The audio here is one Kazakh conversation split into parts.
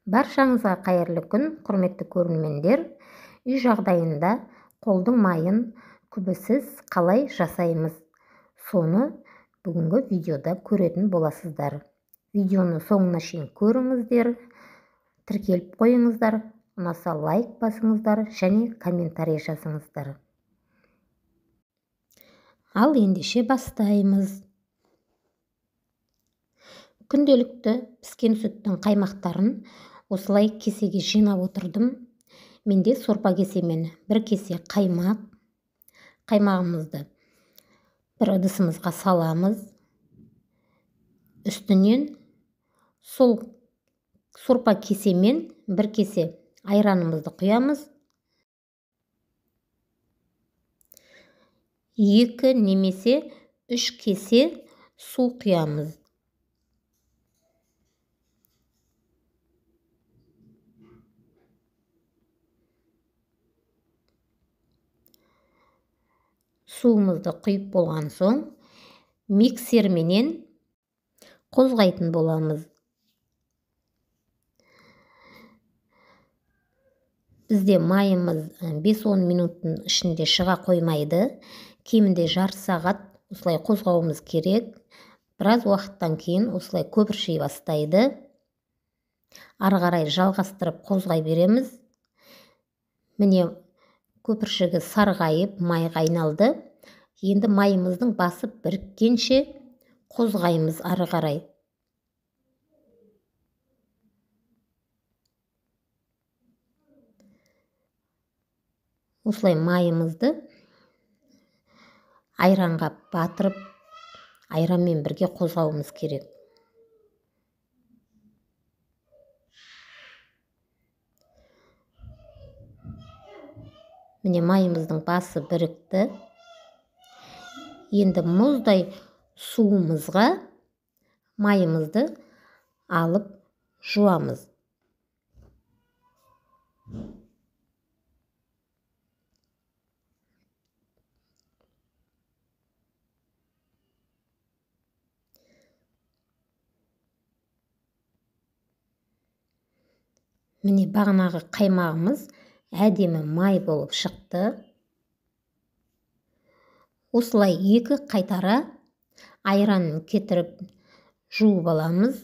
Баршаңызға қайырлы күн, құрметті көрермендер. Үй жағдайында қолдың майын күбісіз қалай жасаймыз? Соны бүгінгі видеода көретін боласыздар. Видеоны соңына шейін көріңіздер, тіркеліп қойыңыздар, ұнаса лайк басыңыздар және комментарий жазыңыздар. Ал ендеше бастаймыз. Күнделікті піскен сүттің қаймақтарын осылай кесеге жинап отырдым. Менде сорпа кесемен бір кесе қаймағымызды бір ыдысымызға саламыз. Үстінен сол сорпа кесемен бір кесе айранымызды құямыз. 2 немесе 3 кесе су құямыз. Суымызды құйып болған соң миксерменен қозғайтын боламыз. Бізде майымыз 5-10 минуттың ішінде шыға қоймайды. Кемінде жарты сағат осылай қозғауымыз керек. Біраз уақыттан кейін осылай көпірши бастайды. Ары қарай жалғастырып қозғай береміз. Міне көпіршігі сарғайып, майға айналды. Енді майымыздың басып біріккенше қозғаймыз ары қарай. Осылай майымызды айранға батырып, айранмен бірге қозғауымыз керек. Міне майымыздың басы бірікті. Енді мұздай суымызға майымызды алып жуамыз. Міне бағанағы қаймағымыз әдемі май болып шықты. Осылай 2 қайтара айранын кетіріп жуып аламыз.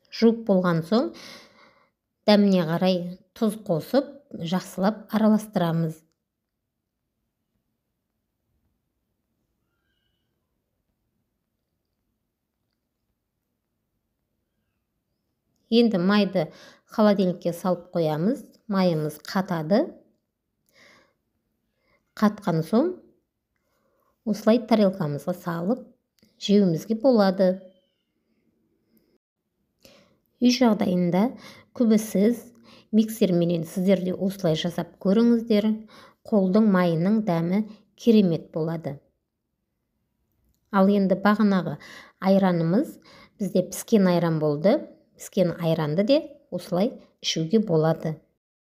Жуып болған соң дәміне қарай тұз қосып, жақсылап араластырамыз. Енді майды холодильникке салып қоямыз. Майымыз қатады. Қатқан соң осылай тарелкамызға салып жеуімізге болады. Үй жағдайында күбісіз миксерменен сіздерде осылай жасап көріңіздер. Қолдың майының дәмі керемет болады. Ал енді бағанағы айранымыз бізде піскен айран болды. Піскен айранды де осылай ішуге болады.